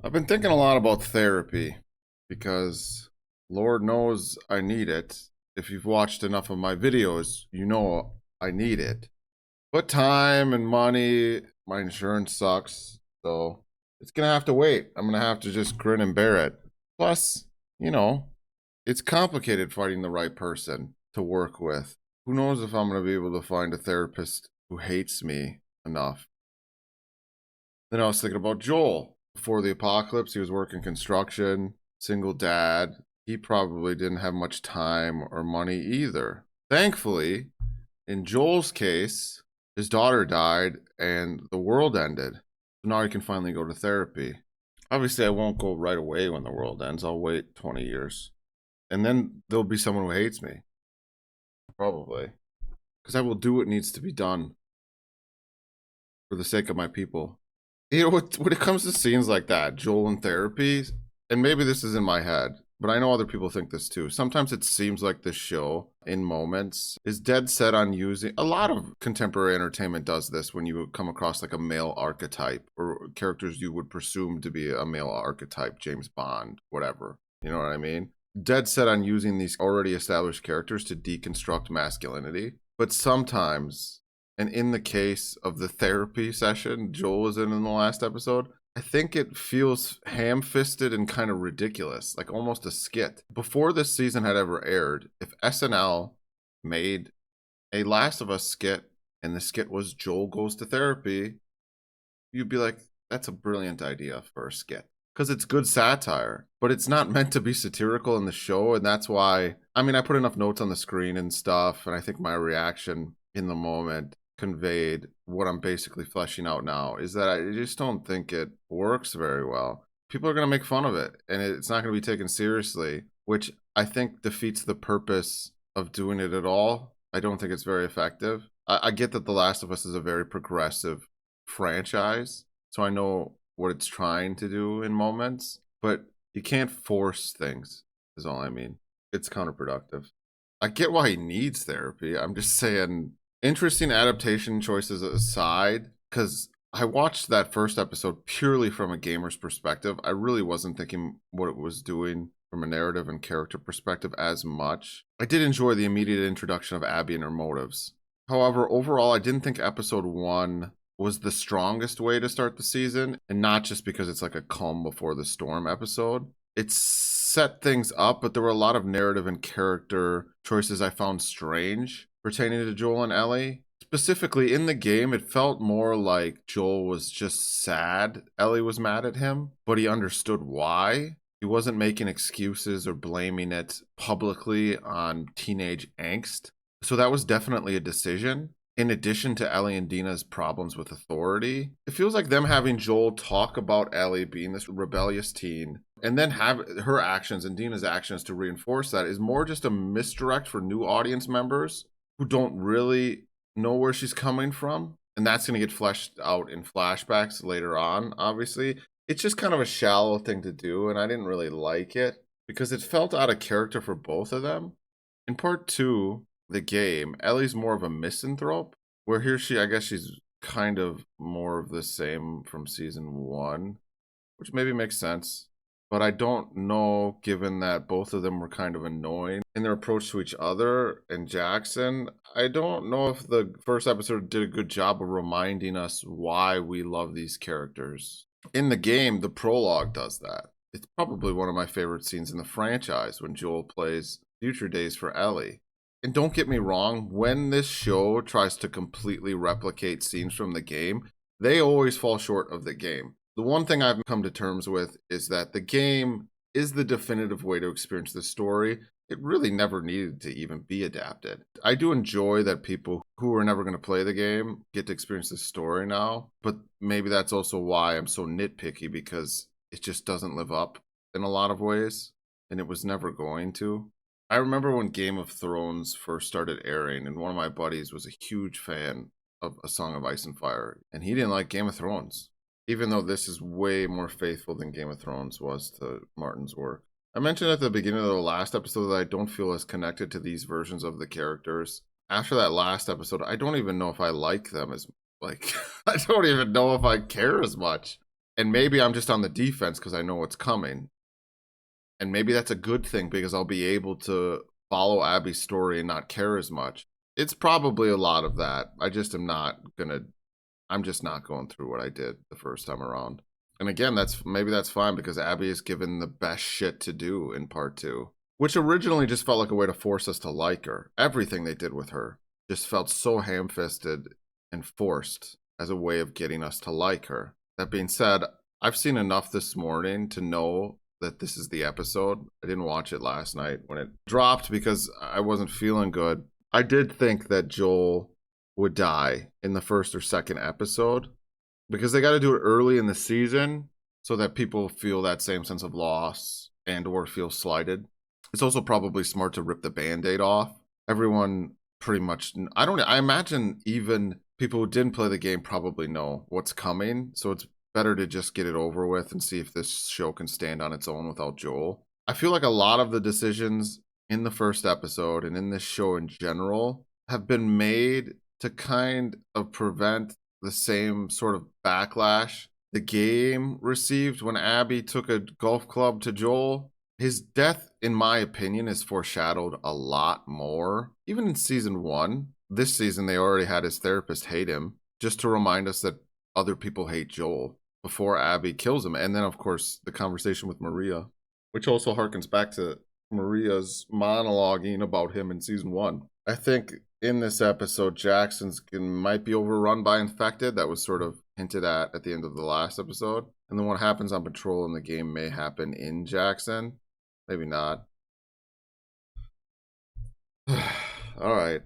I've been thinking a lot about therapy because Lord knows I need it. If you've watched enough of my videos, you know I need it. But time and money, my insurance sucks, so it's gonna have to wait. I'm gonna have to just grin and bear it. Plus, you know, it's complicated finding the right person to work with. Who knows if I'm gonna be able to find a therapist who hates me enough. Then I was thinking about Joel. Before the apocalypse, he was working construction, single dad. He probably didn't have much time or money either. Thankfully, in Joel's case, his daughter died and the world ended. So now he can finally go to therapy. Obviously, I won't go right away when the world ends. I'll wait 20 years. And then there'll be someone who hates me. Probably. Because I will do what needs to be done for the sake of my people. You know, when it comes to scenes like that, Joel in therapy, and maybe this is in my head, but I know other people think this too. Sometimes it seems like the show, in moments, is dead set on using. A lot of contemporary entertainment does this when you come across like a male archetype or characters you would presume to be a male archetype, James Bond, whatever. You know what I mean? Dead set on using these already established characters to deconstruct masculinity. But sometimes, and in the case of the therapy session Joel was in the last episode, I think it feels ham-fisted and kind of ridiculous, like almost a skit. Before this season had ever aired, if SNL made a Last of Us skit and the skit was Joel goes to therapy, you'd be like, that's a brilliant idea for a skit. Because it's good satire, but it's not meant to be satirical in the show. And that's why, I mean, I put enough notes on the screen and stuff, and I think my reaction in the moment conveyed what I'm basically fleshing out now, is that I just don't think it works very well. People are going to make fun of it, and it's not going to be taken seriously, which I think defeats the purpose of doing it at all. I don't think it's very effective. I get that The Last of Us is a very progressive franchise, so I know what it's trying to do in moments, but you can't force things, is all I mean. It's counterproductive. I get why he needs therapy. I'm just saying, interesting adaptation choices aside, because I watched that first episode purely from a gamer's perspective. I really wasn't thinking what it was doing from a narrative and character perspective as much. I did enjoy the immediate introduction of Abby and her motives. However, overall, I didn't think episode 1 was the strongest way to start the season, and not just because it's like a calm before the storm episode. It set things up, but there were a lot of narrative and character choices I found strange pertaining to Joel and Ellie. Specifically in the game, it felt more like Joel was just sad Ellie was mad at him, but he understood why. He wasn't making excuses or blaming it publicly on teenage angst. So that was definitely a decision. In addition to Ellie and Dina's problems with authority, it feels like them having Joel talk about Ellie being this rebellious teen and then have her actions and Dina's actions to reinforce that is more just a misdirect for new audience members who don't really know where she's coming from. And that's going to get fleshed out in flashbacks later on, obviously. It's just kind of a shallow thing to do, and I didn't really like it because it felt out of character for both of them. In part 2, the game, Ellie's more of a misanthrope, where here I guess she's kind of more of the same from season 1, which maybe makes sense. But I don't know, given that both of them were kind of annoying in their approach to each other and Jackson, I don't know if the first episode did a good job of reminding us why we love these characters. In the game, the prologue does that. It's probably one of my favorite scenes in the franchise when Joel plays Future Days for Ellie. And don't get me wrong, when this show tries to completely replicate scenes from the game, they always fall short of the game. The one thing I've come to terms with is that the game is the definitive way to experience the story. It really never needed to even be adapted. I do enjoy that people who are never going to play the game get to experience the story now, but maybe that's also why I'm so nitpicky, because it just doesn't live up in a lot of ways, and it was never going to. I remember when Game of Thrones first started airing, and one of my buddies was a huge fan of A Song of Ice and Fire, and he didn't like Game of Thrones, even though this is way more faithful than Game of Thrones was to Martin's work. I mentioned at the beginning of the last episode that I don't feel as connected to these versions of the characters. After that last episode, I don't even know if I like them as, like, I don't even know if I care as much. And maybe I'm just on the defense because I know what's coming. And maybe that's a good thing because I'll be able to follow Abby's story and not care as much. It's probably a lot of that. I just am not gonna, I'm just not going through what I did the first time around. And again, maybe that's fine because Abby is given the best shit to do in part 2, which originally just felt like a way to force us to like her. Everything they did with her just felt so ham-fisted and forced as a way of getting us to like her. That being said, I've seen enough this morning to know that this is the episode. I didn't watch it last night when it dropped because I wasn't feeling good. I did think that Joel would die in the first or second episode because they got to do it early in the season so that people feel that same sense of loss and or feel slighted. It's also probably smart to rip the Band-Aid off. Everyone pretty much, I imagine even people who didn't play the game probably know what's coming. So it's better to just get it over with and see if this show can stand on its own without Joel. I feel like a lot of the decisions in the first episode and in this show in general have been made to kind of prevent the same sort of backlash the game received when Abby took a golf club to Joel. His death, in my opinion, is foreshadowed a lot more. Even in season 1, this season they already had his therapist hate him just to remind us that other people hate Joel before Abby kills him. And then, of course, the conversation with Maria, which also harkens back to Maria's monologuing about him in season 1. I think in this episode, Jackson's might be overrun by infected. That was sort of hinted at the end of the last episode. And then what happens on patrol in the game may happen in Jackson. Maybe not. All right.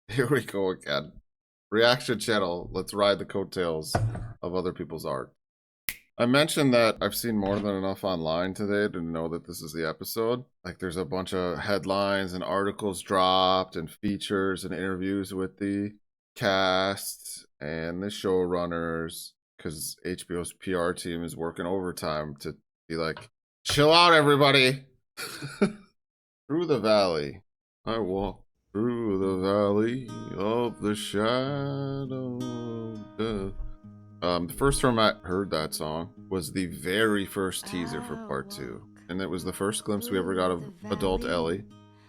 Here we go again. Reaction channel. Let's ride the coattails of other people's art. I mentioned that I've seen more than enough online today to know that this is the episode. Like there's a bunch of headlines and articles dropped and features and interviews with the cast and the showrunners because HBO's PR team is working overtime to be like, chill out, everybody. Through the valley, I walk through the valley of the shadow of death. The first time I heard that song was the very first teaser for part 2. And it was the first glimpse we ever got of adult Ellie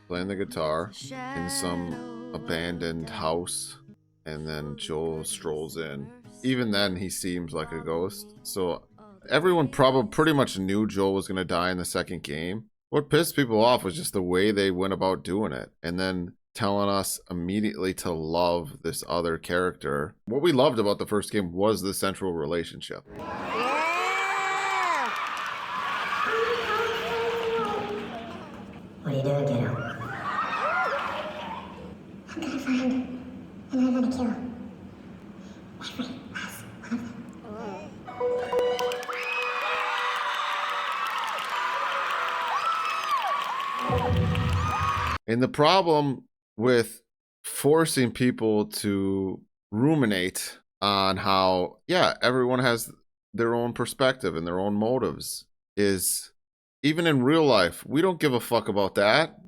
playing the guitar in some abandoned house. And then Joel strolls in. Even then, he seems like a ghost. So everyone probably pretty much knew Joel was going to die in the second game. What pissed people off was just the way they went about doing it. And then telling us immediately to love this other character. What we loved about the first game was the central relationship. Yeah! What are you doing, kiddo? I'm gonna find and I'm gonna kill every last one of them. And the problem with forcing people to ruminate on how, yeah, everyone has their own perspective and their own motives is, even in real life, we don't give a fuck about that.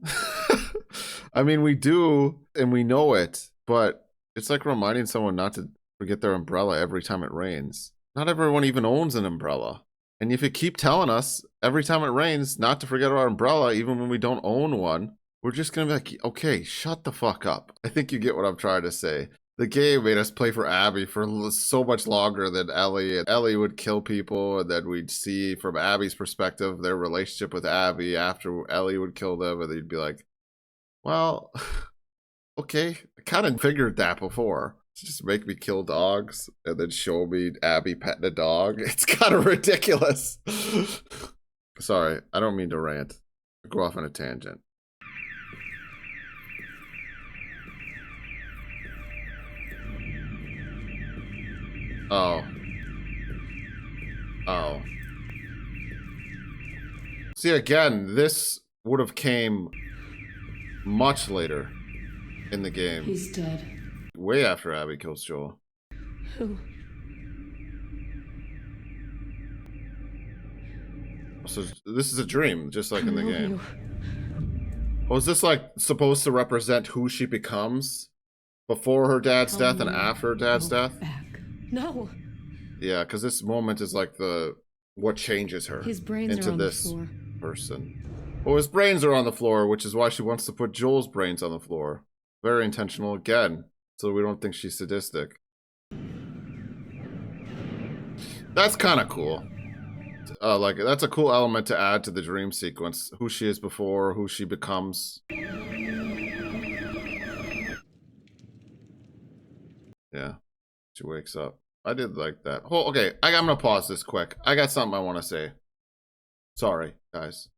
I mean, we do, and we know it, but it's like reminding someone not to forget their umbrella every time it rains. Not everyone even owns an umbrella. And if you keep telling us every time it rains not to forget our umbrella, even when we don't own one, we're just going to be like, okay, shut the fuck up. I think you get what I'm trying to say. The game made us play for Abby for so much longer than Ellie. And Ellie would kill people, and then we'd see from Abby's perspective their relationship with Abby after Ellie would kill them. And they'd be like, well, okay, I kind of figured that before. Just make me kill dogs and then show me Abby petting a dog. It's kind of ridiculous. Sorry, I don't mean to rant. Go off on a tangent. Oh. See, again, this would have came much later in the game. He's dead. Way after Abby kills Joel. Who? So this is a dream, just like in the game. You. Oh, is this like supposed to represent who she becomes before her dad's death and after her dad's death? Back. No. Yeah, because this moment is like what changes her His brains into are on the this floor. person. Well, his brains are on the floor, which is why she wants to put Joel's brains on the floor. Very intentional again, so we don't think she's sadistic. That's kind of cool. Like, that's a cool element to add to the dream sequence. Who she is before, who she becomes. Yeah, she wakes up. I did like that. Oh, okay, I'm gonna pause this quick. I got something I want to say. Sorry, guys.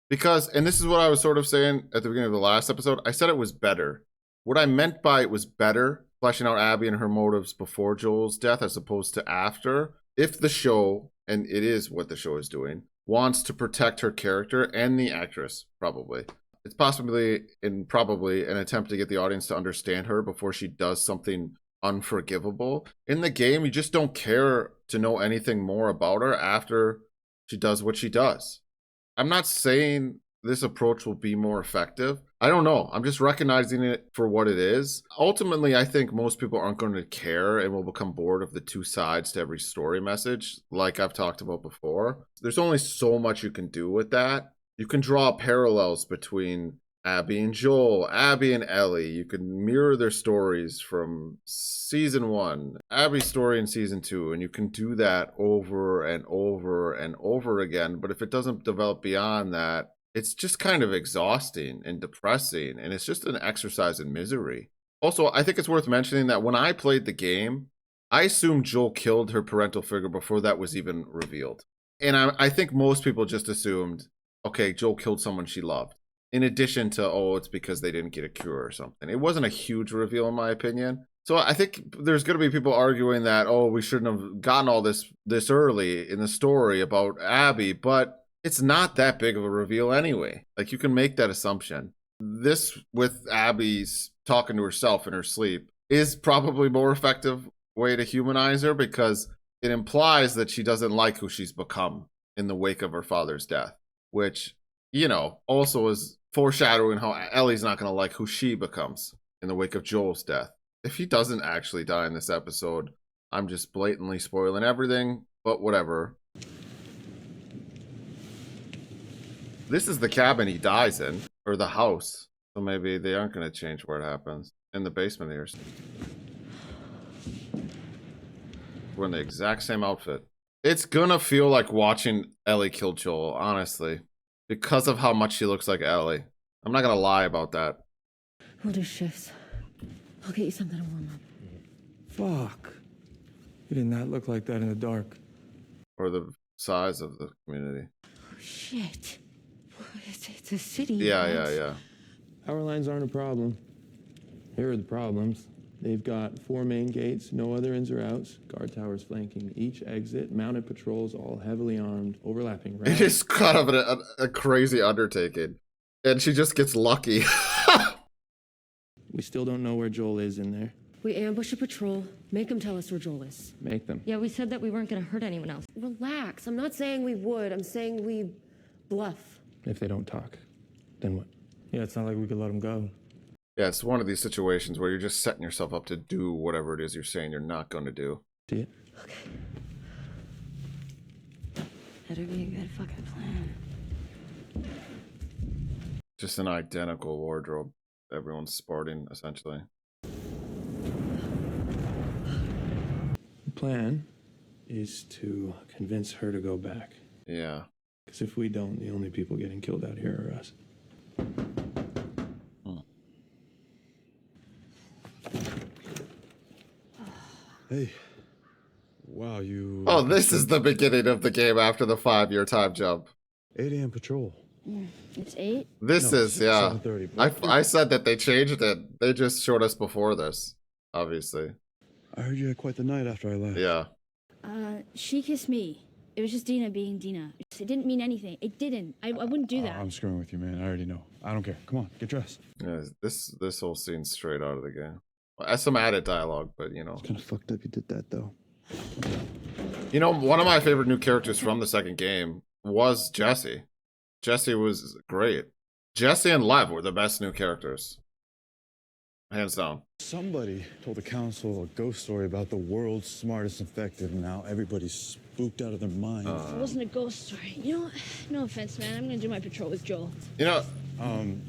Because, and this is what I was sort of saying at the beginning of the last episode, I said it was better. What I meant by it was better, fleshing out Abby and her motives before Joel's death as opposed to after. If the show, and it is what the show is doing, wants to protect her character and the actress, probably. It's possibly and probably an attempt to get the audience to understand her before she does something unforgivable. In the game, you just don't care to know anything more about her after she does what she does. I'm not saying this approach will be more effective. I don't know. I'm just recognizing it for what it is. Ultimately, I think most people aren't going to care and will become bored of the two sides to every story message, like I've talked about before. There's only so much you can do with that. You can draw parallels between Abby and Joel, Abby and Ellie. You can mirror their stories from season 1, Abby's story in season 2, and you can do that over and over and over again. But if it doesn't develop beyond that, it's just kind of exhausting and depressing, and it's just an exercise in misery. Also, I think it's worth mentioning that when I played the game, I assumed Joel killed her parental figure before that was even revealed. And I think most people just assumed, okay, Joel killed someone she loved. In addition to, oh, it's because they didn't get a cure or something. It wasn't a huge reveal, in my opinion. So I think there's going to be people arguing that, oh, we shouldn't have gotten all this early in the story about Abby, but it's not that big of a reveal anyway. Like, you can make that assumption. This, with Abby's talking to herself in her sleep, is probably more effective way to humanize her because it implies that she doesn't like who she's become in the wake of her father's death, which, you know, also is foreshadowing how Ellie's not going to like who she becomes in the wake of Joel's death. If he doesn't actually die in this episode, I'm just blatantly spoiling everything, but whatever. This is the cabin he dies in, or the house. So maybe they aren't going to change where it happens. In the basement here. We're in the exact same outfit. It's gonna feel like watching Ellie kill Joel, honestly. Because of how much she looks like Ellie. I'm not gonna lie about that. We'll do shifts. I'll get you something to warm up. Fuck. You did not look like that in the dark. Or the size of the community. Oh, shit. It's a city. Yeah. Power lines aren't a problem. Here are the problems. They've got 4 main gates, no other ins or outs, guard towers flanking each exit, mounted patrols, all heavily armed, overlapping It is kind of a crazy undertaking. And she just gets lucky. We still don't know where Joel is in there. We ambush a patrol, make them tell us where Joel is. Make them. Yeah, we said that we weren't gonna hurt anyone else. Relax, I'm not saying we would, I'm saying we bluff. If they don't talk, then what? Yeah, it's not like we could let them go. Yeah, it's one of these situations where you're just setting yourself up to do whatever it is you're saying you're not going to do. See it? Okay. Better be a good fucking plan. Just an identical wardrobe. Everyone's sporting, essentially. The plan is to convince her to go back. Yeah. Because if we don't, the only people getting killed out here are us. Hey. Wow, you... Oh, this is the beginning of the game after the 5-year time jump. 8 a.m. patrol. It's 8? This No, is, yeah. 7:30. I said that they changed it. They just showed us before this, obviously. I heard you had quite the night after I left. Yeah. She kissed me. It was just Dina being Dina. It didn't mean anything. It didn't. I wouldn't do that. I'm screwing with you, man. I already know. I don't care. Come on, get dressed. Yeah, this whole scene's straight out of the game. Some added dialogue, but you know. It's kind of fucked up you did that, though. You know, one of my favorite new characters from the second game was Jesse. Jesse was great. Jesse and Lev were the best new characters. Hands down. Somebody told the council a ghost story about the world's smartest infected, and now everybody's spooked out of their mind. It wasn't a ghost story. You know what? No offense, man. I'm gonna do my patrol with Joel. You know,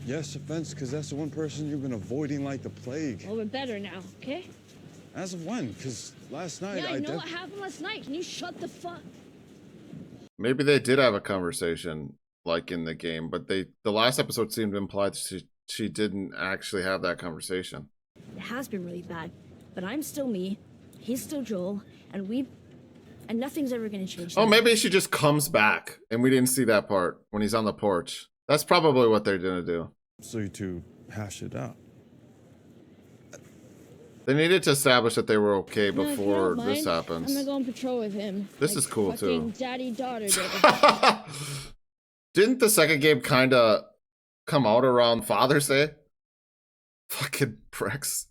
Yes, offense, because that's the one person you've been avoiding like the plague. Well, we're better now, okay? As of when? Because last night Yeah, I know what happened last night. Can you shut the fuck? maybe they did have a conversation like in the game, but the last episode seemed to imply that she didn't actually have that conversation. It has been really bad, but I'm still me. He's still Joel, and nothing's ever gonna change. Oh, maybe she just comes back and we didn't see that part when he's on the porch. That's probably what they're gonna do. So you two hash it out. They needed to establish that they were okay No, if you before don't this mind, happens. I'm gonna go on patrol with him. This is cool, too. Daddy-daughter did. Didn't the second game kind of come out around Father's Day? Fucking pricks.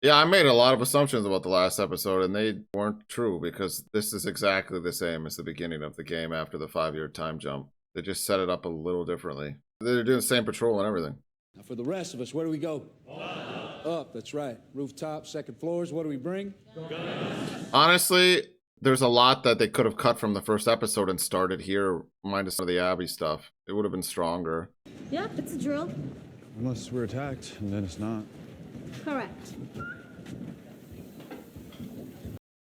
Yeah, I made a lot of assumptions about the last episode, and they weren't true, because this is exactly the same as the beginning of the game after the 5-year time jump. They just set it up a little differently. They're doing the same patrol and everything. Now for the rest of us, where do we go? Up, that's right. Rooftop, second floors, what do we bring? Honestly, there's a lot that they could have cut from the first episode and started here, minus some of the Abby stuff. It would have been stronger. Yep, it's a drill. Unless we're attacked, and then it's not. Correct.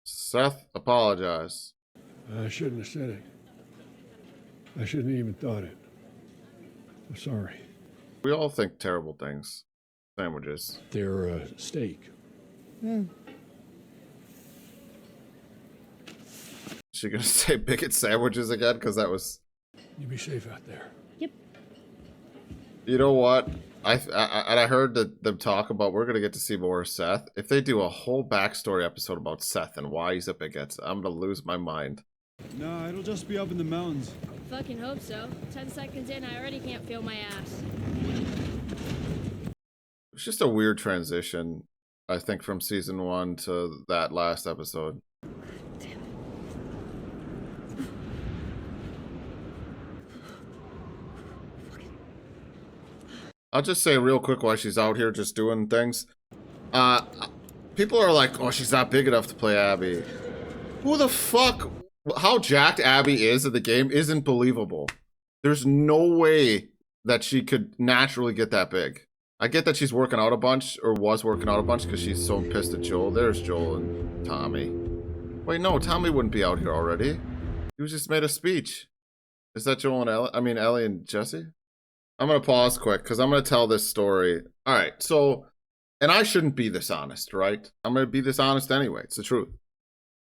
Seth, apologize. I shouldn't have said it. I shouldn't have even thought it. I'm sorry. We all think terrible things. Sandwiches. They're steak. Is she gonna say bigot sandwiches again? Because that was... You be safe out there. Yep. You know what? I heard that them talk about we're gonna get to see more of Seth. If they do a whole backstory episode about Seth and why he's a bigot, I'm gonna lose my mind. No, it'll just be up in the mountains. Fucking hope so. 10 seconds in, I already can't feel my ass. It's just a weird transition, I think, from season 1 to that last episode. I'll just say real quick while she's out here just doing things. People are like, oh, she's not big enough to play Abby. Who the fuck? How jacked Abby is in the game isn't believable. There's no way that she could naturally get that big. I get that she's working out a bunch, or was working out a bunch, because she's so pissed at Joel. There's Joel and Tommy. Wait, no, Tommy wouldn't be out here already. He was just made a speech. Is that Joel and Ellie? I mean, Ellie and Jesse? I'm going to pause quick, because I'm going to tell this story. All right, so, and I shouldn't be this honest, right? I'm going to be this honest anyway. It's the truth.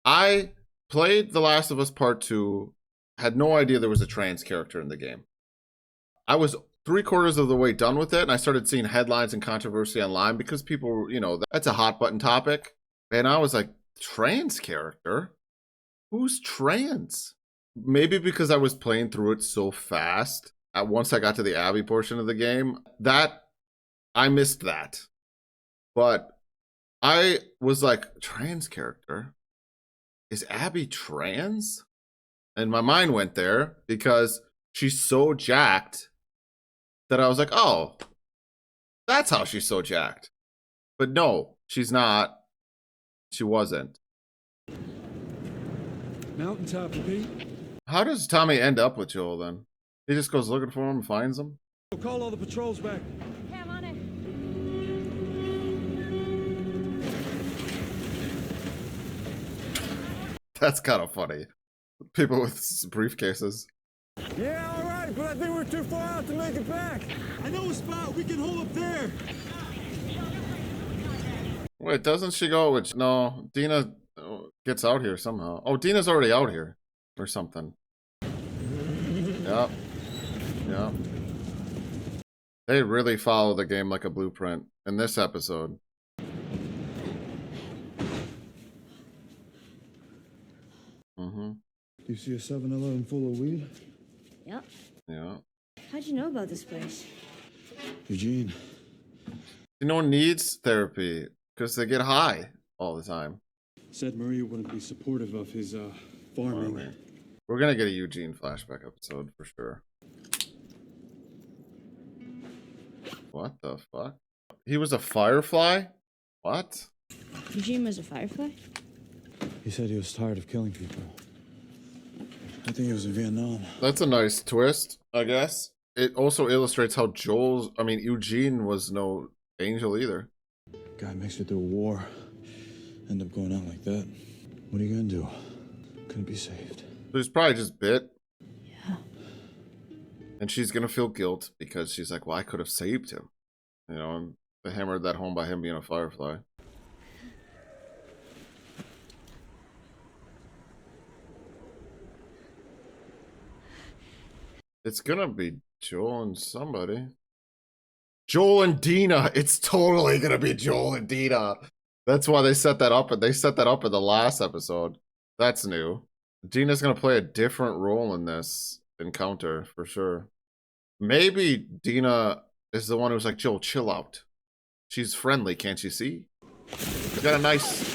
I played The Last of Us Part 2, had no idea there was a trans character in the game. I was 3/4 of the way done with it, and I started seeing headlines and controversy online because people, you know, that's a hot button topic. And I was like, trans character? Who's trans? Maybe because I was playing through it so fast. Once I got to the Abby portion of the game, that I missed that. But I was like, trans character? Is Abby trans? And my mind went there because she's so jacked that I was like, oh, that's how she's so jacked. But no, she's not. She wasn't. Mountaintop, Pete. How does Tommy end up with Joel then? He just goes looking for him and finds him? We'll call all the patrols back. Okay, I'm on it. That's kind of funny. People with briefcases. Yeah, all right, but I think we're too far out to make it back. I know a spot. We can hold up there. Wait, doesn't she go with... No, Dina gets out here somehow. Oh, Dina's already out here. Or something. Yep. Yep. They really follow the game like a blueprint in this episode. Mm-hmm. Do you see a 7-Eleven full of weed? Yep. Yeah. How'd you know about this place? Eugene. No one needs therapy because they get high all the time. Said Maria wouldn't be supportive of his farming. We're gonna get a Eugene flashback episode for sure. What the fuck? He was a firefly? What? Eugene was a firefly? He said he was tired of killing people. I think he was in Vietnam. That's a nice twist, I guess. It also illustrates how Eugene was no angel either. Guy makes it through a war. End up going out like that. What are you gonna do? Couldn't be saved. So he's probably just bit. Yeah. And she's gonna feel guilt because she's like, well, I could have saved him. You know, and they hammered that home by him being a firefly. It's gonna be Joel and somebody. Joel and Dina. It's totally gonna be Joel and Dina. That's why they set that up, and they set that up in the last episode. That's new. Dina's gonna play a different role in this encounter for sure. Maybe Dina is the one who's like, Joel, chill out. She's friendly, can't you see? She's got a nice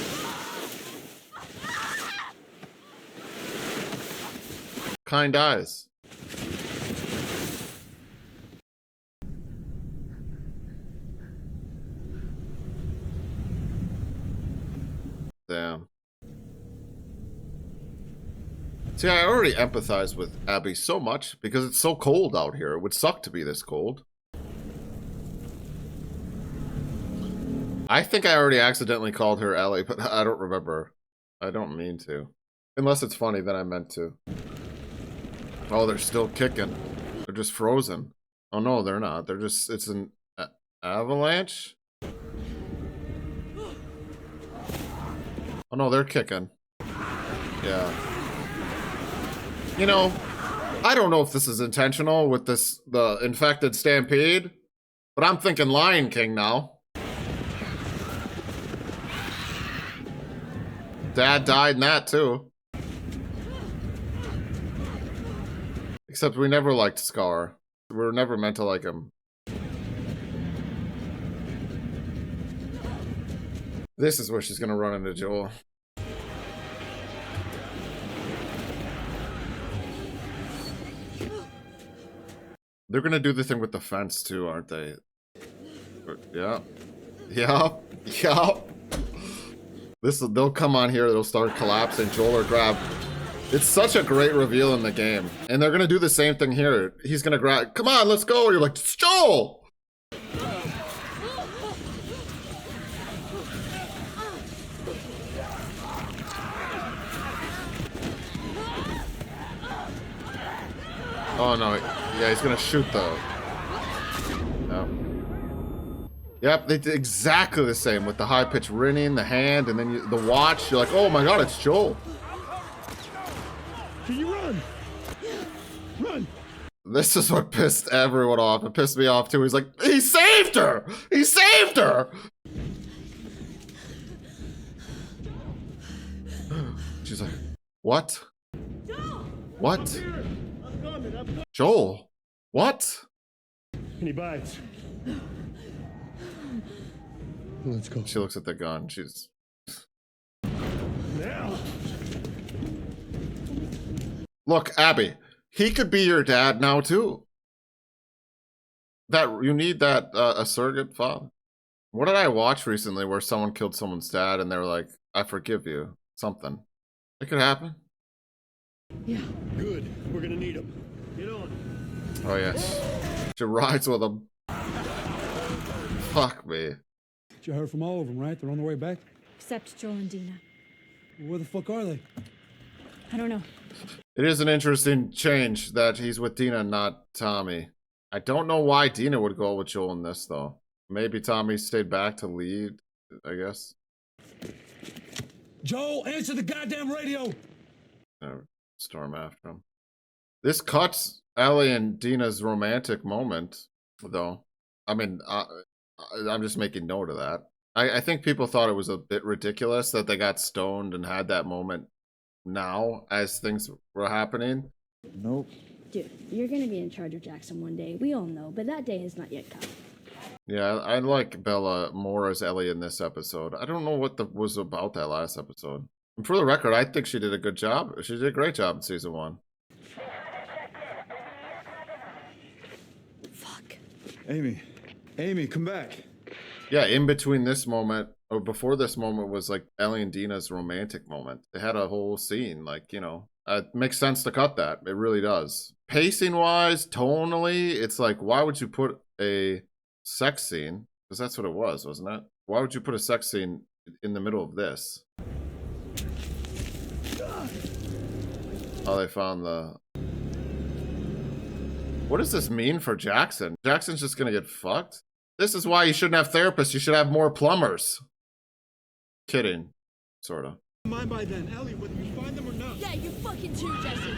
kind eyes. Damn. See, I already empathize with Abby so much because it's so cold out here. It would suck to be this cold. I think I already accidentally called her Ellie, but I don't remember. I don't mean to. Unless it's funny, then I meant to. Oh, they're still kicking. They're just frozen. Oh no, they're not. They're just, it's an avalanche? Oh no, they're kicking. Yeah. You know, I don't know if this is intentional with the infected stampede, but I'm thinking Lion King now. Dad died in that too. Except we never liked Scar. We were never meant to like him. This is where she's gonna run into Joel. They're gonna do the thing with the fence too, aren't they? Yeah. Yeah. Yeah. They'll come on here, they'll start collapsing, Joel or grab. It's such a great reveal in the game. And they're gonna do the same thing here. He's gonna grab, come on, let's go. You're like, it's Joel! Oh no, yeah, he's gonna shoot the... No. Yep, they did exactly the same with the high-pitched ringing, the hand, and then the watch. You're like, oh my god, it's Joel. Can you run? Run! This is what pissed everyone off. It pissed me off too. He's like, he saved her! He saved her! She's like, what? What? Joel, what? Any bites? Let's go. She looks at the gun. She's... Now! Look, Abby, he could be your dad now too. That you need that a surrogate father. What did I watch recently where someone killed someone's dad and they were like, I forgive you. Something. It could happen. Yeah. Good. We're gonna need him. Get on. Oh yes. She rides with him. Fuck me. You heard from all of them, right? They're on their way back? Except Joel and Dina. Where the fuck are they? I don't know. It is an interesting change that he's with Dina, not Tommy. I don't know why Dina would go with Joel in this, though. Maybe Tommy stayed back to lead, I guess. Joel, answer the goddamn radio! Storm after him. This cuts Ellie and Dina's romantic moment, though. I mean, I'm just making note of that. I think people thought it was a bit ridiculous that they got stoned and had that moment now as things were happening. Nope. Dude, you're gonna be in charge of Jackson one day. We all know, but that day has not yet come. Yeah, I like Bella more as Ellie in this episode. I don't know what was about that last episode. And for the record, I think she did a good job. She did a great job in season 1. Fuck. Amy, come back. Yeah, in between this moment, or before this moment, was like Ellie and Dina's romantic moment. They had a whole scene, like, you know, it makes sense to cut that. It really does. Pacing wise, tonally, it's like, why would you put a sex scene? Because that's what it was, wasn't it? Why would you put a sex scene in the middle of this? Oh, they found the... What does this mean for Jackson? Jackson's just gonna get fucked? This is why you shouldn't have therapists. You should have more plumbers. Kidding. Sorta. Mine by then, Ellie, whether you find them or not. Yeah, you fucking too, Jesse.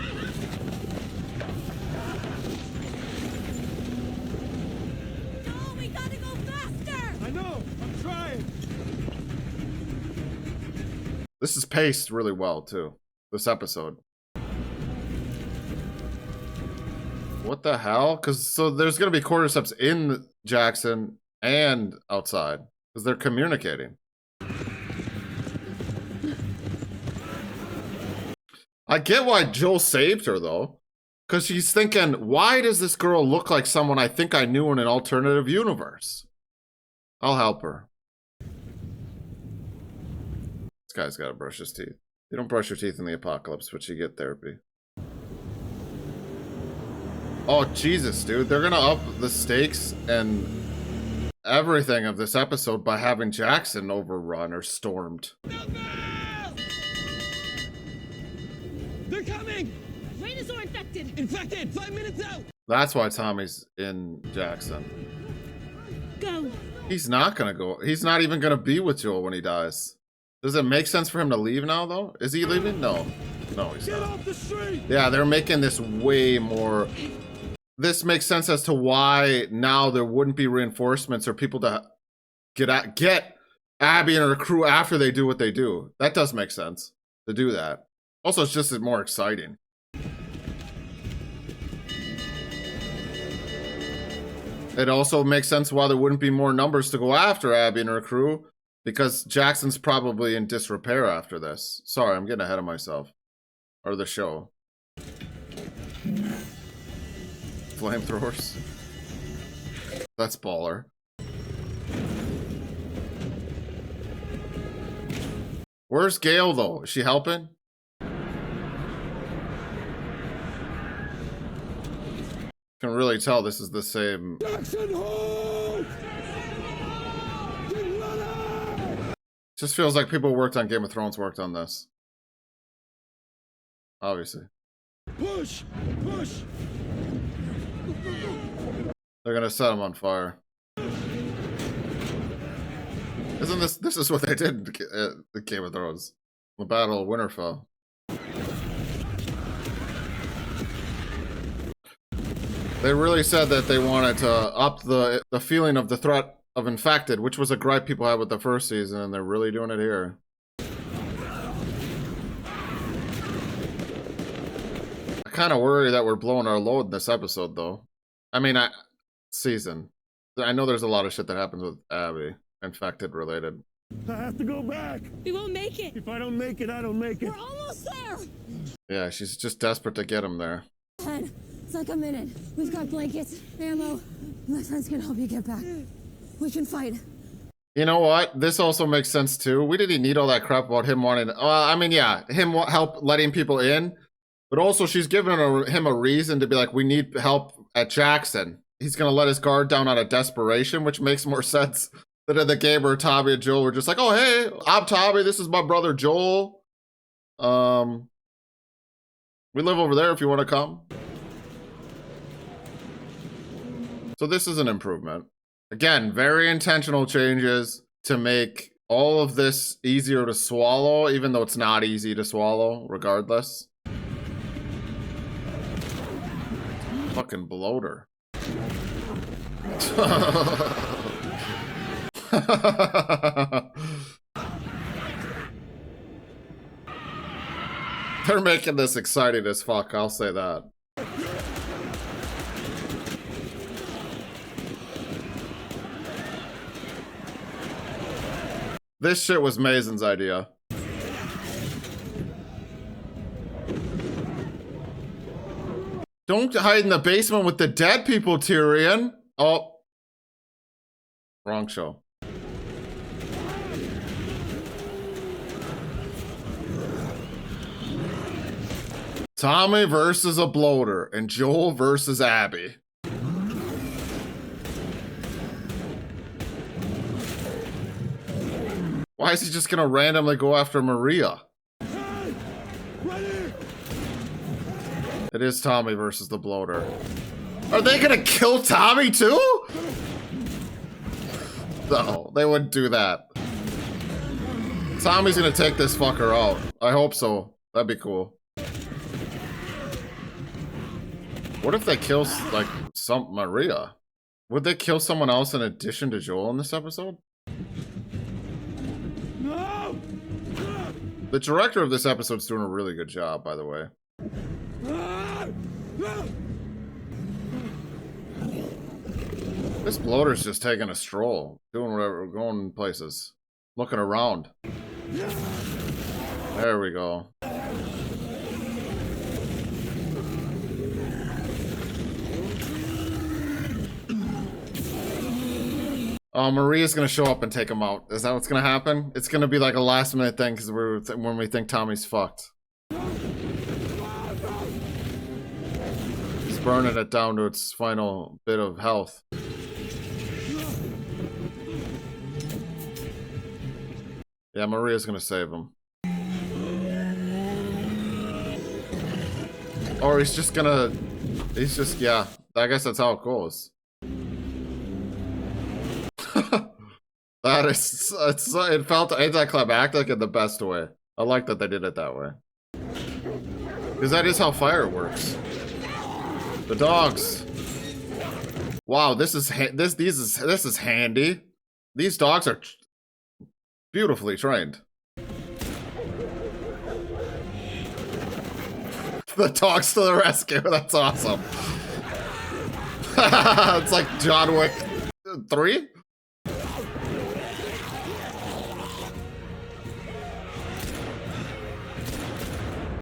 No, we gotta go faster! I know, I'm trying. This is paced really well, too. This episode. What the hell? Because so there's going to be cordyceps in Jackson and outside. Because they're communicating. I get why Joel saved her, though. Because she's thinking, why does this girl look like someone I think I knew in an alternative universe? I'll help her. This guy's got to brush his teeth. You don't brush your teeth in the apocalypse, but you get therapy. Oh, Jesus, dude. They're going to up the stakes and everything of this episode by having Jackson overrun or stormed. They're coming! Raiders are infected! Infected! 5 minutes out! That's why Tommy's in Jackson. Go! He's not going to go. He's not even going to be with Joel when he dies. Does it make sense for him to leave now, though? Is he leaving? No. No, he's not. Get off the street! Yeah, they're making this way more... This makes sense as to why now there wouldn't be reinforcements or people to get Abby and her crew after they do what they do. That does make sense to do that. Also, it's just more exciting. It also makes sense why there wouldn't be more numbers to go after Abby and her crew, because Jackson's probably in disrepair after this. Sorry, I'm getting ahead of myself. Or the show. Flamethrowers. That's baller. Where's Gail, though? Is she helping? Can really tell this is the same. Jackson, hold! Just feels like people who worked on Game of Thrones worked on this. Obviously. Push! Push! They're gonna set him on fire. Isn't this is what they did in the Game of Thrones? The Battle of Winterfell. They really said that they wanted to up the feeling of the threat of infected, which was a gripe people had with the first season, and they're really doing it here. I kind of worry that we're blowing our load in this episode, though. I mean, season. I know there's a lot of shit that happens with Abby, infected related. I have to go back! We won't make it! If I don't make it, I don't make it. We're almost there! Yeah, she's just desperate to get him there. It's like a minute. We've got blankets, ammo. My friends can help you get back. We can fight. You know what? This also makes sense too. We didn't need all that crap about him wanting. I mean, yeah, him help letting people in, but also she's giving him a reason to be like, we need help at Jackson. He's gonna let his guard down out of desperation, which makes more sense than in the game where Tommy and Joel were just like, "Oh hey, I'm Tommy. This is my brother Joel. We live over there if you want to come." So this is an improvement. Again, very intentional changes to make all of this easier to swallow, even though it's not easy to swallow, regardless. Fucking bloater. They're making this exciting as fuck, I'll say that. This shit was Mason's idea. Don't hide in the basement with the dead people, Tyrion. Oh. Wrong show. Tommy versus a bloater and Joel versus Abby. Why is he just gonna randomly go after Maria? Hey! Right here! It is Tommy versus the bloater. Are they gonna kill Tommy too? No, they wouldn't do that. Tommy's gonna take this fucker out. I hope so. That'd be cool. What if they kill, like, Maria? Would they kill someone else in addition to Joel in this episode? No! The director of this episode's doing a really good job, by the way. This bloater's just taking a stroll, doing whatever, going places, looking around. There we go. Oh, Maria's gonna show up and take him out. Is that what's gonna happen? It's gonna be like a last minute thing because when we think Tommy's fucked. He's burning it down to its final bit of health. Yeah, Maria's gonna save him. Or he's just, yeah, I guess that's how it goes. It felt anticlimactic in the best way. I like that they did it that way. Because that is how fire works. The dogs. Wow, this is handy. These dogs are beautifully trained. The dogs to the rescue. That's awesome. It's like John Wick 3?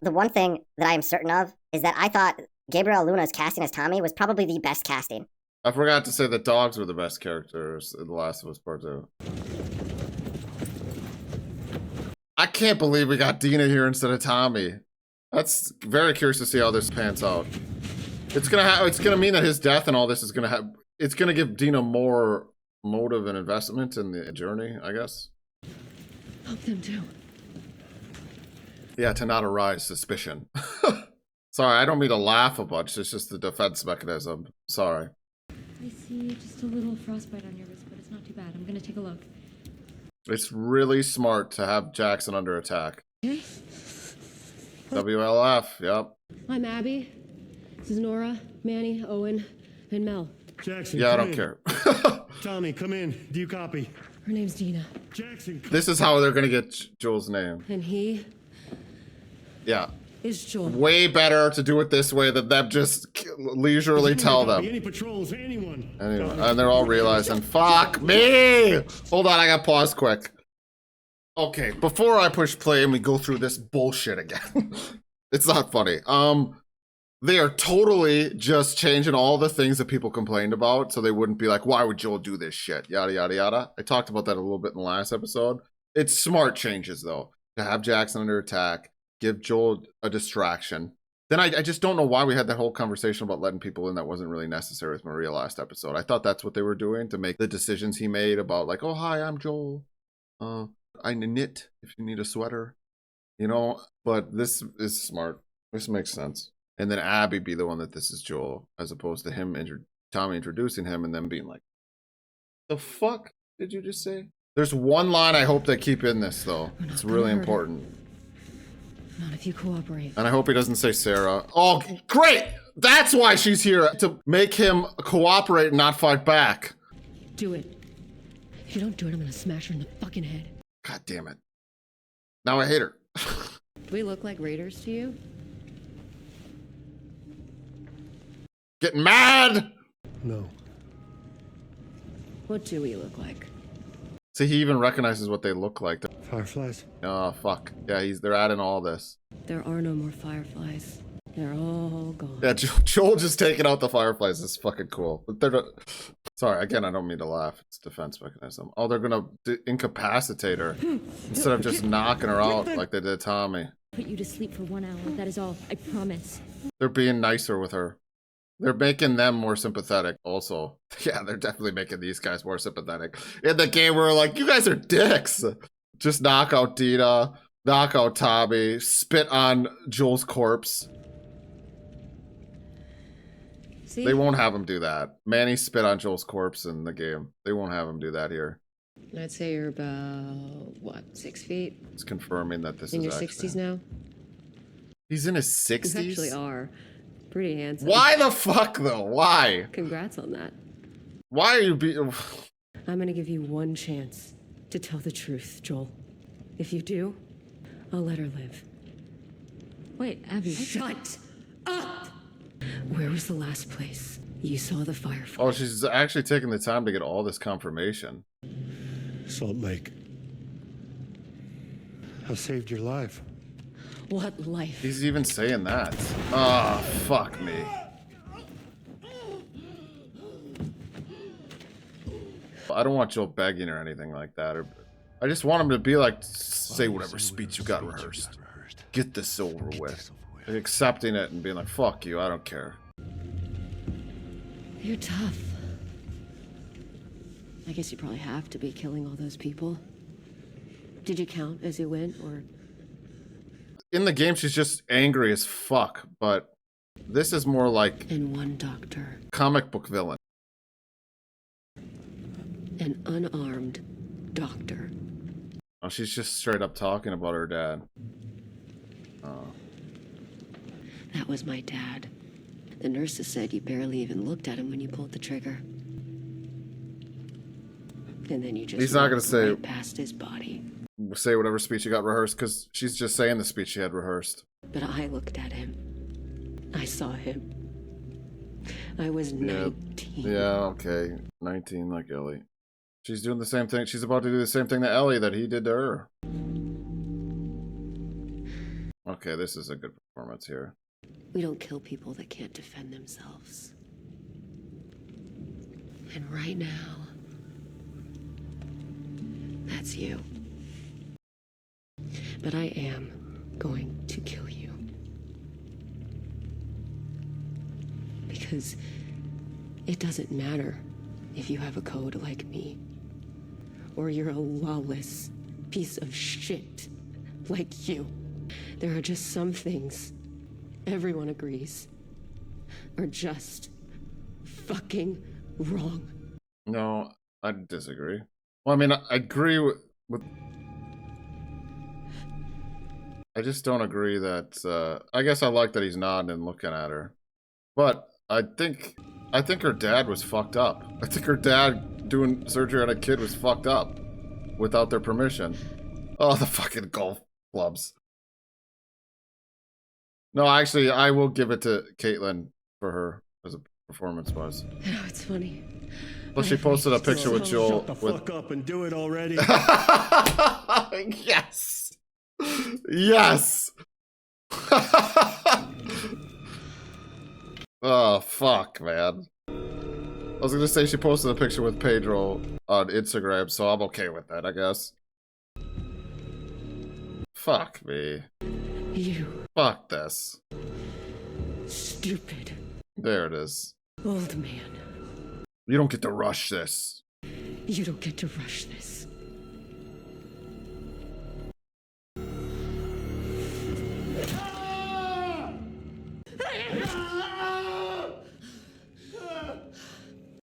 The one thing that I am certain of is that I thought Gabriel Luna's casting as Tommy was probably the best casting. I forgot to say that dogs were the best characters in The Last of Us Part 2. I can't believe we got Dina here instead of Tommy. That's very curious to see how this pans out. It's gonna mean that his death and all this is it's gonna give Dina more motive and investment in the journey, I guess. Help them too. Yeah, to not arise suspicion. Sorry, I don't mean to laugh a bunch. It's just the defense mechanism. Sorry. I see just a little frostbite on your wrist, but it's not too bad. I'm gonna take a look. It's really smart to have Jackson under attack. Okay. WLF, yep. I'm Abby. This is Nora, Manny, Owen, and Mel. Jackson, Yeah, I come don't in. care. Tommy, come in. Do you copy? Her name's Dina. Jackson, come This is how they're gonna get Joel's name. And he Yeah. is Joel. Way better to do it this way than them just leisurely tell them. Any patrols, anyone. Anyway, and they're all realizing, fuck me! Hold on, I gotta pause quick. Okay, before I push play and we go through this bullshit again. It's not funny. They are totally just changing all the things that people complained about so they wouldn't be like, why would Joel do this shit? Yada, yada, yada. I talked about that a little bit in the last episode. It's smart changes, though. To have Jackson under attack, give Joel a distraction. Then I just don't know why we had that whole conversation about letting people in that wasn't really necessary with Maria last episode. I thought that's what they were doing to make the decisions he made about like, oh, hi, I'm Joel. I knit if you need a sweater, you know, but this is smart. This makes sense. And then Abby be the one that this is Joel, as opposed to him, Tommy introducing him and then being like, the fuck did you just say? There's one line I hope they keep in this, though. It's really important. Not if you cooperate. And I hope he doesn't say Sarah. Oh, great! That's why she's here, to make him cooperate and not fight back. Do it. If you don't do it, I'm gonna smash her in the fucking head. God damn it. Now I hate her. Do we look like raiders to you? Getting mad! No. What do we look like? See, he even recognizes what they look like. Fireflies? Oh, fuck. Yeah, they're adding all this. There are no more fireflies. They're all gone. Yeah, Joel just taking out the fireflies is fucking cool. But they're not... Sorry, again, I don't mean to laugh. It's defense mechanism. Oh, they're gonna incapacitate her instead of just knocking her out like they did Tommy. put you to sleep for 1 hour. That is all. I promise. They're being nicer with her. They're making them more sympathetic also. Yeah, they're definitely making these guys more sympathetic. In the game, we're like, you guys are dicks. Just knock out Dina, knock out Tommy, spit on Joel's corpse. See? They won't have him do that. Manny spit on Joel's corpse in the game. They won't have him do that here. I'd say you're about, what, 6 feet? It's confirming that this In is your actually... 60s now? He's in his 60s? You actually are. Pretty handsome. Why the fuck, though? Why? Congrats on that. Why are you be... I'm gonna give you one chance to tell the truth, Joel. If you do, I'll let her live. Wait, Abby. Shut up! Where was the last place you saw the firefly? Oh, she's actually taking the time to get all this confirmation. Salt Lake. I saved your life. What life? He's even saying that. Ah, oh, fuck me. I don't want Joel begging or anything like that. I just want him to be like, say whatever speech you got rehearsed. Get this over with. Like, accepting it and being like, fuck you, I don't care. You're tough. I guess you probably have to be killing all those people. Did you count as you went, or? In the game, she's just angry as fuck, but this is more like... And one doctor. Comic book villain. An unarmed doctor. Oh, she's just straight up talking about her dad. Oh. That was my dad. The nurses said you barely even looked at him when you pulled the trigger. And then you just He's not gonna say right past his body. Say whatever speech you got rehearsed, because she's just saying the speech she had rehearsed. But I looked at him. I saw him. I was 19. Yeah, okay. 19 like Ellie. She's doing the same thing. She's about to do the same thing to Ellie that he did to her. Okay, this is a good performance here. We don't kill people that can't defend themselves. And right now, that's you. But I am going to kill you. Because it doesn't matter if you have a code like me, or you're a lawless piece of shit like you. There are just some things everyone agrees are just fucking wrong. No, I disagree. Well, I mean, I agree with... I just don't agree that, I guess I like that he's nodding and looking at her. But I think her dad was fucked up. I think her dad doing surgery on a kid was fucked up. Without their permission. Oh, the fucking golf clubs. No, actually, I will give it to Caitlin for her as a performance was. You know, it's funny. Well, she posted a picture with Joel. Shut the fuck up and do it already. Yes. Yes. Oh, fuck, man. I was gonna say she posted a picture with Pedro on Instagram, so I'm okay with that, I guess. Fuck me. You. Fuck this. Stupid. There it is. Old man. You don't get to rush this. You don't get to rush this.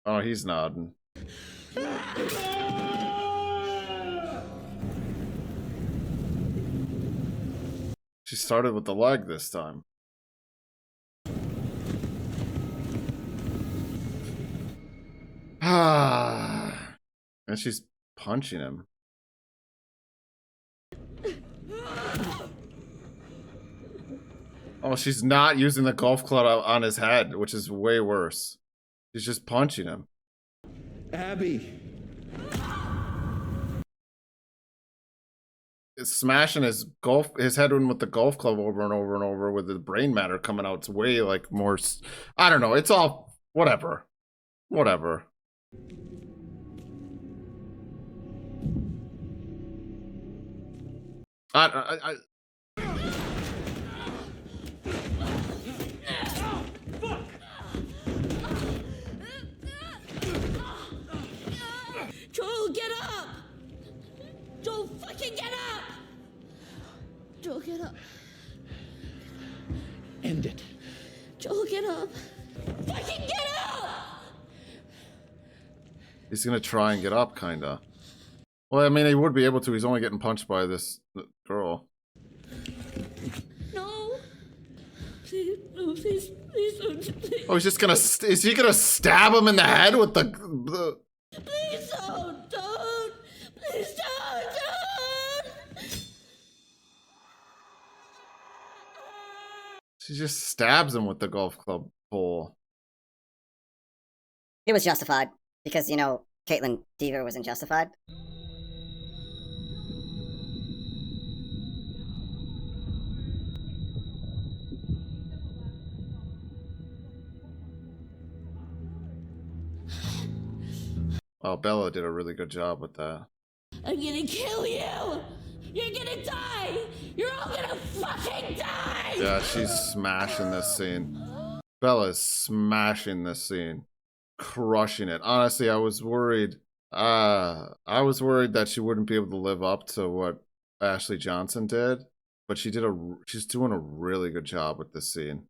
Oh, he's nodding. She started with the leg this time. Ah, and she's punching him. Oh, she's not using the golf club on his head, which is way worse. She's just punching him. Abby. It's smashing his head in with the golf club over and over and over with the brain matter coming out. It's way like more. I don't know. It's all whatever. Whatever. Joel, get up. End it. Joel, get up. Fucking get up! He's gonna try and get up, kinda. Well, I mean, he would be able to. He's only getting punched by this girl. No. Please, no, please don't. Please. Oh, he's just gonna... Is he gonna stab him in the head with the... Please don't. Please don't. She just stabs him with the golf club pole. It was justified because, you know, Caitlin Dever wasn't justified. Oh, Bella did a really good job with that. I'm gonna kill you. You're gonna die. You're all gonna fucking die. Yeah, she's smashing this scene. Bella's smashing this scene. Crushing it. Honestly, I was worried. I was worried that she wouldn't be able to live up to what Ashley Johnson did. But she's doing a really good job with this scene.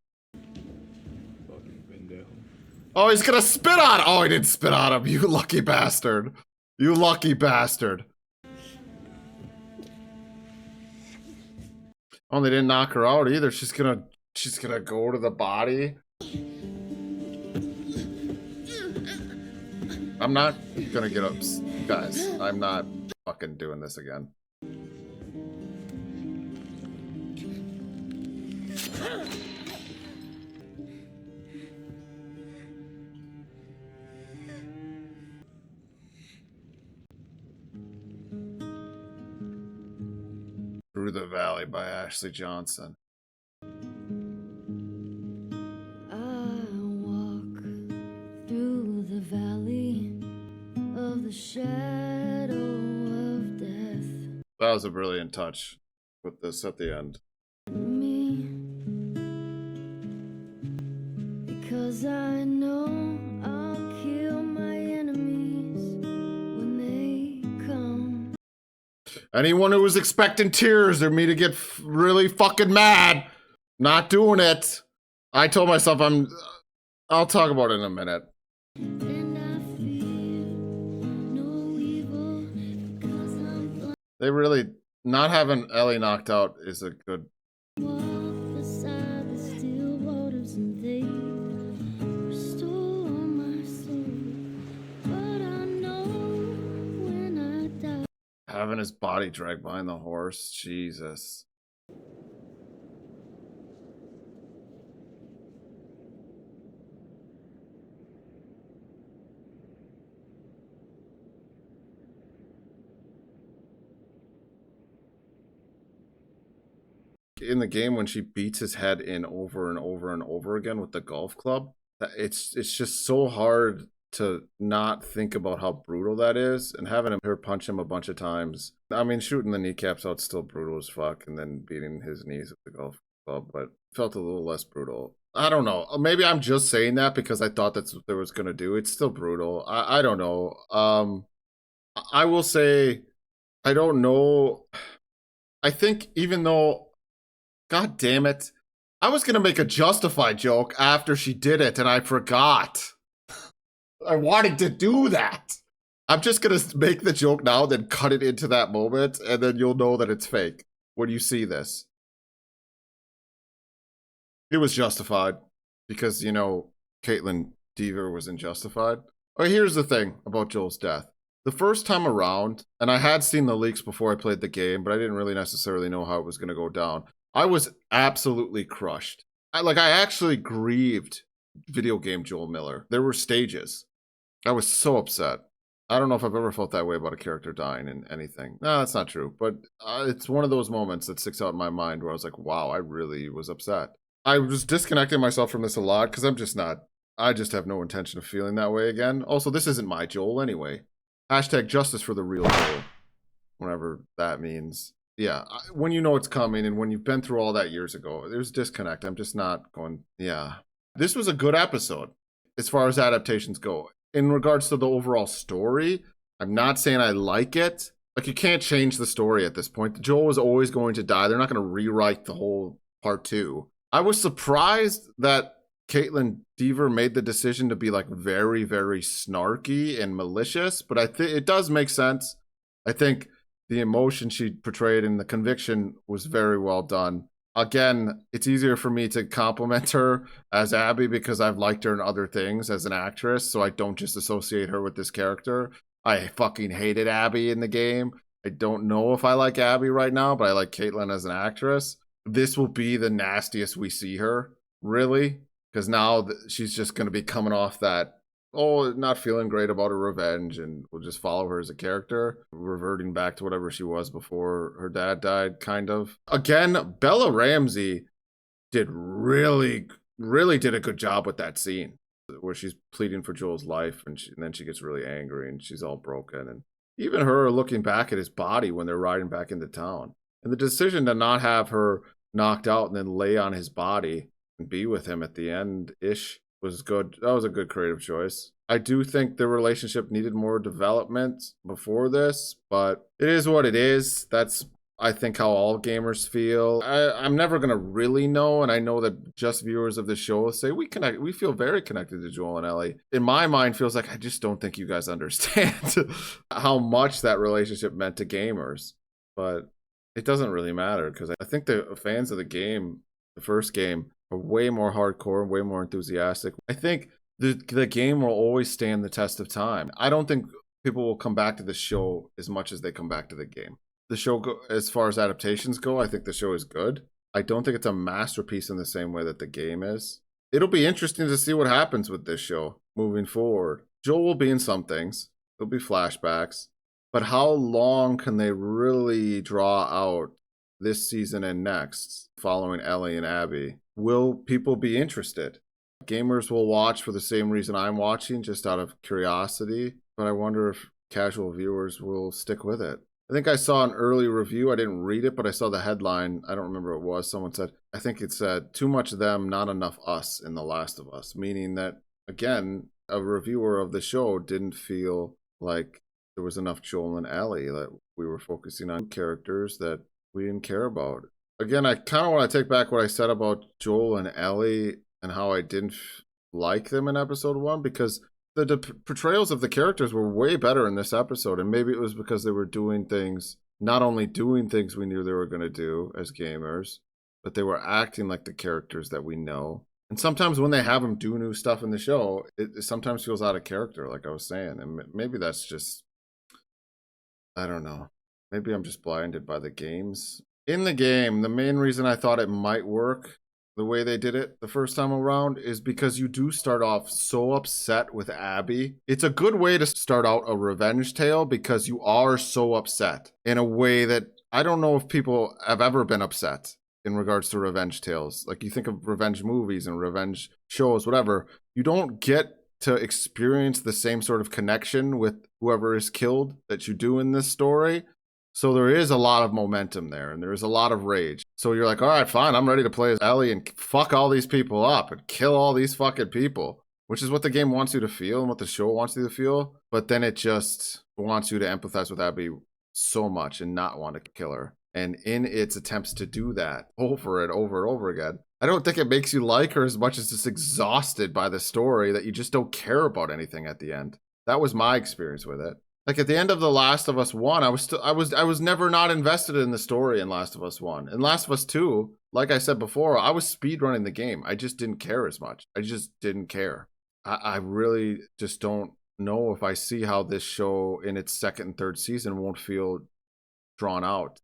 Oh, he's gonna spit on him! Oh, he didn't spit on him. You lucky bastard. You lucky bastard. Oh, they didn't knock her out either. She's gonna go to the body. I'm not gonna get up, guys. I'm not fucking doing this again. Through the Valley by Ashley Johnson. I walk through the valley of the shadow of death. That was a brilliant touch with this at the end. Me, because I know I'll kill my enemies when they come. Anyone who was expecting tears or me to get really fucking mad, not doing it. I told myself I'll talk about it in a minute. And I feel no evil because I'm They really, not having Ellie knocked out is a good... walk beside the still waters and they restore my soul. But I know when I die. Having his body dragged behind the horse, Jesus. In the game, when she beats his head in over and over and over again with the golf club, it's just so hard to not think about how brutal that is, and having her punch him a bunch of times. I mean, shooting the kneecaps out's still brutal as fuck, and then beating his knees with the golf club, but felt a little less brutal. I don't know. Maybe I'm just saying that because I thought that's what they was gonna do. It's still brutal. I don't know. I will say, I don't know. I think even though, God damn it, I was gonna make a Justified joke after she did it, and I forgot. I wanted to do that. I'm just gonna make the joke now, then cut it into that moment, and then you'll know that it's fake when you see this. It was justified because, you know, Caitlin Dever was in Justified. Oh, here's the thing about Joel's death. The first time around, and I had seen the leaks before I played the game, but I didn't really necessarily know how it was gonna go down. I was absolutely crushed. I actually grieved video game Joel Miller. There were stages. I was so upset. I don't know if I've ever felt that way about a character dying in anything. No, that's not true. But it's one of those moments that sticks out in my mind where I was like, wow, I really was upset. I was disconnecting myself from this a lot because I just have no intention of feeling that way again. Also, this isn't my Joel anyway. Hashtag justice for the real Joel. Whatever that means. Yeah, when you know it's coming and when you've been through all that years ago, there's a disconnect. I'm just not going, yeah. This was a good episode as far as adaptations go. In regards to the overall story, I'm not saying I like it. Like, you can't change the story at this point. Joel is always going to die. They're not going to rewrite the whole part 2. I was surprised that Caitlin Dever made the decision to be like very, very snarky and malicious, but I think it does make sense. I think the emotion she portrayed and the conviction was very well done. Again, it's easier for me to compliment her as Abby because I've liked her in other things as an actress, so I don't just associate her with this character. I fucking hated Abby in the game. I don't know if I like Abby right now, but I like Caitlin as an actress. This will be the nastiest we see her, really, because now she's just going to be coming off that, oh, not feeling great about her revenge, and we'll just follow her as a character, reverting back to whatever she was before her dad died, kind of. Again, Bella Ramsey really did a good job with that scene where she's pleading for Joel's life, and then she gets really angry and she's all broken. And even her looking back at his body when they're riding back into town. And the decision to not have her knocked out and then lay on his body and be with him at the end-ish was good. That was a good creative choice. I do think the relationship needed more development before this, but it is what it is. That's, I think, how all gamers feel. I'm never going to really know, and I know that just viewers of the show say we feel very connected to Joel and Ellie. In my mind, feels like I just don't think you guys understand how much that relationship meant to gamers. But it doesn't really matter, because I think the fans of the game, the first game, are way more hardcore and way more enthusiastic. I think the game will always stand the test of time. I don't think people will come back to the show as much as they come back to the game. The show, as far as adaptations go, I think the show is good. I don't think it's a masterpiece in the same way that the game is. It'll be interesting to see what happens with this show moving forward. Joel will be in some things. There'll be flashbacks. But how long can they really draw out this season and next, following Ellie and Abby? Will people be interested? Gamers will watch for the same reason I'm watching, just out of curiosity. But I wonder if casual viewers will stick with it. I think I saw an early review. I didn't read it, but I saw the headline. I don't remember what it was. Someone said, I think it said, too much them, not enough us in The Last of Us. Meaning that, again, a reviewer of the show didn't feel like there was enough Joel and Ellie, that we were focusing on characters that we didn't care about. Again, I kind of want to take back what I said about Joel and Ellie and how I didn't like them in episode 1, because the portrayals of the characters were way better in this episode, and maybe it was because they were doing things, not only doing things we knew they were going to do as gamers, but they were acting like the characters that we know. And sometimes when they have them do new stuff in the show, it sometimes feels out of character, like I was saying. And maybe that's just, I don't know. Maybe I'm just blinded by the games. In the game, the main reason I thought it might work the way they did it the first time around is because you do start off so upset with Abby. It's a good way to start out a revenge tale, because you are so upset in a way that I don't know if people have ever been upset in regards to revenge tales. Like, you think of revenge movies and revenge shows, whatever, you don't get to experience the same sort of connection with whoever is killed that you do in this story. So there is a lot of momentum there, and there is a lot of rage. So you're like, all right, fine, I'm ready to play as Ellie and fuck all these people up and kill all these fucking people, which is what the game wants you to feel and what the show wants you to feel. But then it just wants you to empathize with Abby so much and not want to kill her. And in its attempts to do that over and over and over again, I don't think it makes you like her as much as just exhausted by the story that you just don't care about anything at the end. That was my experience with it. Like, at the end of The Last of Us 1, I was never not invested in the story in Last of Us 1. In Last of Us 2, like I said before, I was speedrunning the game. I just didn't care as much. I just didn't care. I really just don't know if I see how this show in its second and third season won't feel drawn out.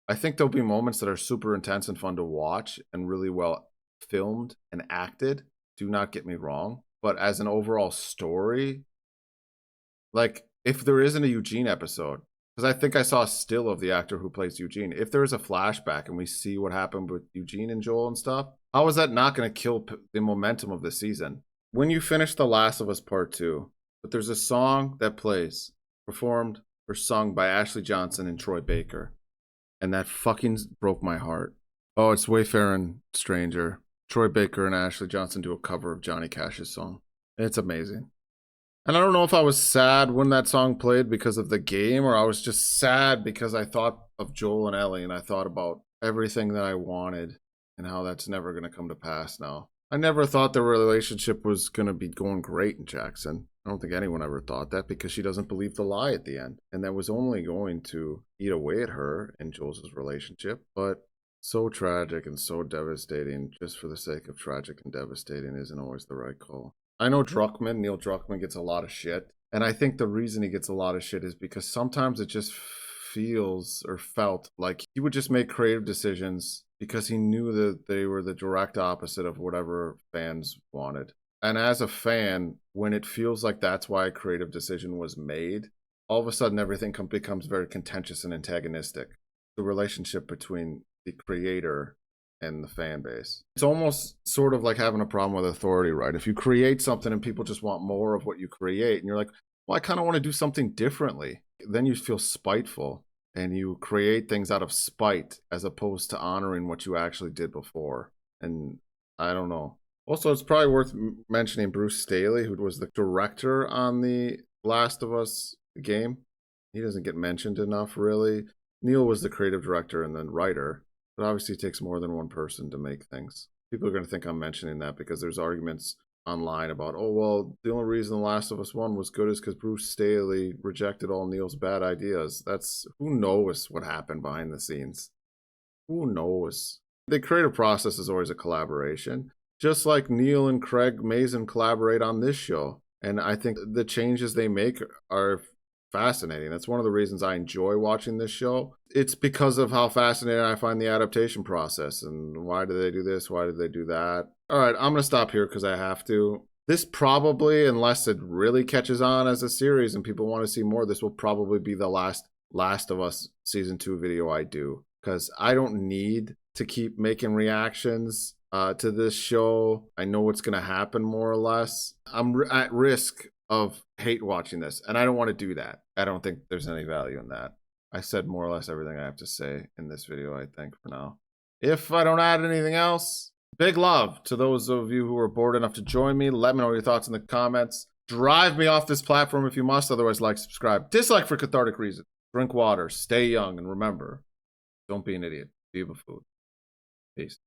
I think there'll be moments that are super intense and fun to watch and really well filmed and acted. Do not get me wrong. But as an overall story, like, if there isn't a Eugene episode, because I think I saw a still of the actor who plays Eugene. If there is a flashback and we see what happened with Eugene and Joel and stuff, how is that not going to kill the momentum of the season? When you finish The Last of Us Part 2, but there's a song that plays, performed or sung by Ashley Johnson and Troy Baker. And that fucking broke my heart. Oh, it's Wayfarin' Stranger. Troy Baker and Ashley Johnson do a cover of Johnny Cash's song. It's amazing. And I don't know if I was sad when that song played because of the game, or I was just sad because I thought of Joel and Ellie, and I thought about everything that I wanted and how that's never going to come to pass now. I never thought the relationship was going to be going great in Jackson. I don't think anyone ever thought that, because she doesn't believe the lie at the end. And that was only going to eat away at her and Joel's relationship. But so tragic and so devastating, just for the sake of tragic and devastating, isn't always the right call. I know Neil Druckmann gets a lot of shit. And I think the reason he gets a lot of shit is because sometimes it just feels or felt like he would just make creative decisions because he knew that they were the direct opposite of whatever fans wanted. And as a fan, when it feels like that's why a creative decision was made, all of a sudden everything becomes very contentious and antagonistic. The relationship between the creator and the fan base. It's almost sort of like having a problem with authority, right? If you create something and people just want more of what you create, and you're like, well, I kind of want to do something differently, then you feel spiteful and you create things out of spite as opposed to honoring what you actually did before. And I don't know. Also, it's probably worth mentioning Bruce Staley, who was the director on the Last of Us game. He doesn't get mentioned enough, really. Neil was the creative director and then writer. But obviously it takes more than one person to make things. People are going to think I'm mentioning that because there's arguments online about, oh, well, the only reason The Last of Us 1 was good is because Bruce Staley rejected all Neil's bad ideas. That's, who knows what happened behind the scenes? Who knows? The creative process is always a collaboration. Just like Neil and Craig Mazin collaborate on this show. And I think the changes they make are fascinating. That's one of the reasons I enjoy watching this show. It's because of how fascinating I find the adaptation process and why do they do this? Why did they do that? All right, I'm going to stop here because I have to. This probably, unless it really catches on as a series and people want to see more, this will probably be the Last of Us Season 2 video I do, because I don't need to keep making reactions to this show. I know what's going to happen more or less. I'm at risk of hate watching this, and I don't want to do that. I don't think there's any value in that. I said more or less everything I have to say in this video, I think, for now. If I don't add anything else, big love to those of you who are bored enough to join me. Let me know your thoughts in the comments. Drive me off this platform if you must, otherwise like, subscribe. Dislike for cathartic reasons. Drink water, stay young, and remember, don't be an idiot. Be a buffoon. Peace.